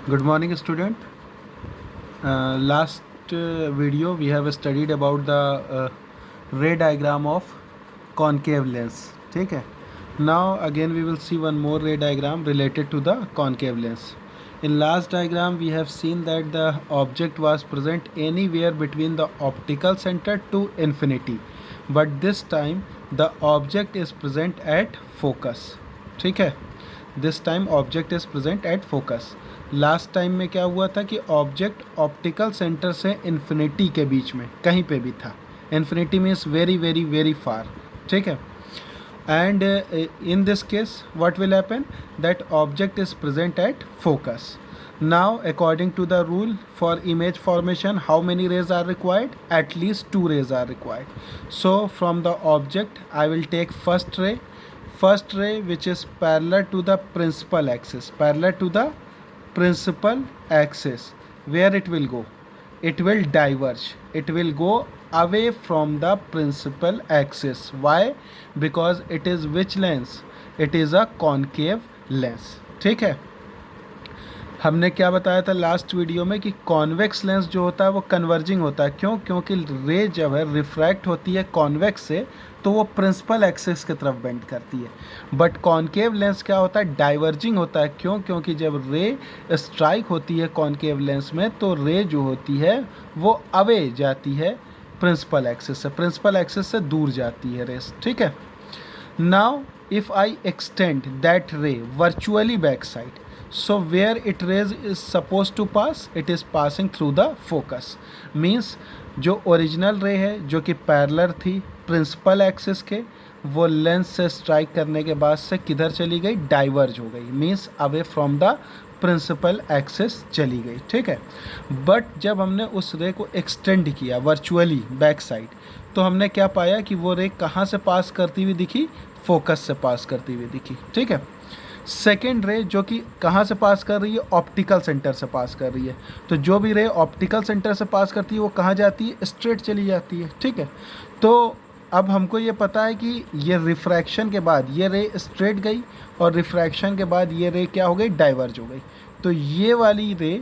Good morning, student. Last video we have studied about the ray diagram of concave lens. ठीक है. Now again we will see one more ray diagram related to the concave lens. In last diagram we have seen that the object was present anywhere between the optical center to infinity, but this time the object is present at focus. ठीक है. This time object is present at focus. Last time में क्या हुआ था कि object optical centre से infinity के बीच में कहीं पे भी था. Infinity means very very very far. ठीक है. And in this case what will happen that object is present at focus. Now according to the rule for image formation, how many rays are required? At least 2 rays are required. So from the object I will take first ray which is parallel to the principal axis. Where it will go? It will diverge. It will go away from the principal axis. Why? Because it is which lens? It is a concave lens. ठीक है. हमने क्या बताया था last video में कि convex lens जो होता है वो कन्वर्जिंग होता है. क्यों? क्योंकि रे जब है रिफ्रैक्ट होती है कॉन्वेक्स से तो वो प्रिंसिपल एक्सिस की तरफ बेंड करती है. बट कॉन्केव लेंस क्या होता है? डाइवर्जिंग होता है. क्यों? क्योंकि जब रे स्ट्राइक होती है कॉन्केव लेंस में तो रे जो होती है वो अवे जाती है प्रिंसिपल एक्सिस से. प्रिंसिपल एक्सिस से दूर जाती है रेस. ठीक है. Now if I extend that ray virtually back side, so where it rays is supposed to pass? It is passing through the focus. Means जो ओरिजिनल रे है जो कि पैरेलल थी प्रिंसिपल एक्सिस के, वो लेंस से स्ट्राइक करने के बाद से किधर चली गई? डाइवर्ज हो गई. Means away from the principal axis चली गई. ठीक है. बट जब हमने उस रे को एक्सटेंड किया वर्चुअली बैक साइड तो हमने क्या पाया कि वो रे कहाँ से पास करती हुई दिखी? फोकस से पास करती हुई दिखी. ठीक है. सेकेंड रे जो कि कहाँ से पास कर रही है? ऑप्टिकल सेंटर से पास कर रही है. तो जो भी रे ऑप्टिकल सेंटर से पास करती है वो कहाँ जाती है? स्ट्रेट चली जाती है. ठीक है. तो अब हमको ये पता है कि ये रिफ्रैक्शन के बाद ये रे स्ट्रेट गई और रिफ्रैक्शन के बाद ये रे क्या हो गई? डाइवर्ज हो गई. तो ये वाली रे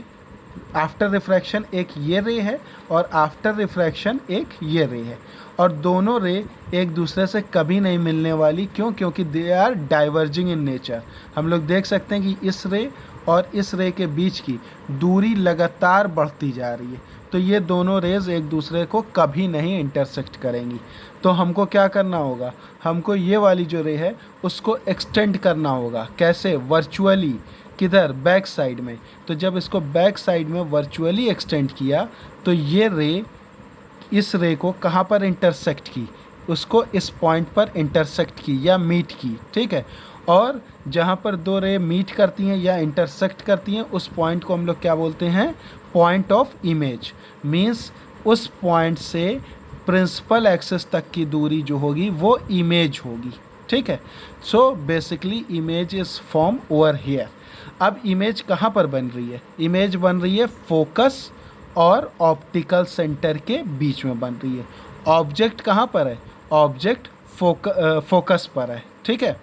आफ्टर रिफ्रैक्शन एक ये रे है और आफ्टर रिफ्रैक्शन एक ये रे है और दोनों रे एक दूसरे से कभी नहीं मिलने वाली. क्यों? क्योंकि they are diverging in nature. हम लोग देख सकते हैं कि इस रे और इस रे के बीच की दूरी लगातार बढ़ती जा रही है. तो ये दोनों रेज एक दूसरे को कभी नहीं इंटरसेक्ट करेंगी. तो हमको क्या करना होगा? हमको ये वाली जो रे है उसको एक्सटेंड करना होगा. कैसे? वर्चुअली. किधर? बैक साइड में. तो जब इसको बैक साइड में वर्चुअली एक्सटेंड किया तो ये रे इस रे को कहाँ पर इंटरसेक्ट की? उसको इस पॉइंट पर इंटरसेक्ट की या मीट की. ठीक है. और जहाँ पर दो रे मीट करती हैं या इंटरसेक्ट करती हैं उस पॉइंट को हम लोग क्या बोलते हैं? Point of image. मीन्स उस पॉइंट से प्रिंसिपल एक्सिस तक की दूरी जो होगी वो इमेज होगी. ठीक है. So basically image is form over here. अब इमेज कहाँ पर बन रही है? इमेज बन रही है फोकस और ऑप्टिकल सेंटर के बीच में बन रही है. ऑब्जेक्ट कहाँ पर है? ऑब्जेक्ट फोकस पर है. ठीक है.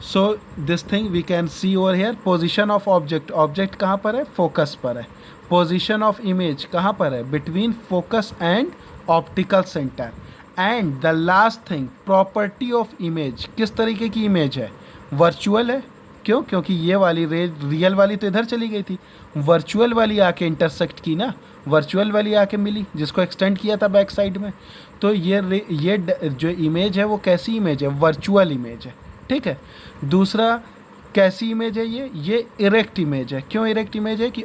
So this thing we can see over here. Position of object. Object कहाँ पर है? फोकस पर है. पोजीशन ऑफ इमेज कहाँ पर है? Between focus and optical centre. And the last thing property of image. किस तरीके की इमेज है? वर्चुअल है. क्यों? क्योंकि ये वाली रे रियल वाली तो इधर चली गई थी, वर्चुअल वाली आके इंटरसेक्ट की ना. वर्चुअल वाली आके मिली जिसको एक्सटेंड किया था बैक साइड में. तो ये जो इमेज है वो कैसी इमेज है? वर्चुअल इमेज है. ठीक है. दूसरा कैसी इमेज है? ये इरेक्ट इमेज है. क्यों इरेक्ट इमेज है? कि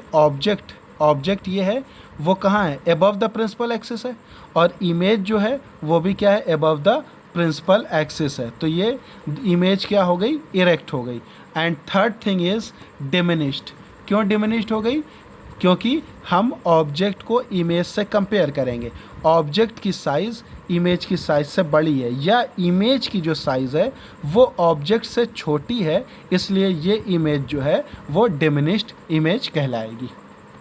ऑब्जेक्ट ये है वो कहाँ है? एबव द प्रिंसिपल एक्सिस है और इमेज जो है वो भी क्या है? एबव द प्रिंसिपल एक्सिस है. तो ये इमेज क्या हो गई? इरेक्ट हो गई. And third thing is diminished. क्यों डिमिनिश्ड हो गई? क्योंकि हम ऑब्जेक्ट को इमेज से कंपेयर करेंगे. ऑब्जेक्ट की साइज़ इमेज की साइज़ से बड़ी है या इमेज की जो साइज़ है वो ऑब्जेक्ट से छोटी है, इसलिए ये इमेज जो है वो डिमिनिश्ड इमेज कहलाएगी.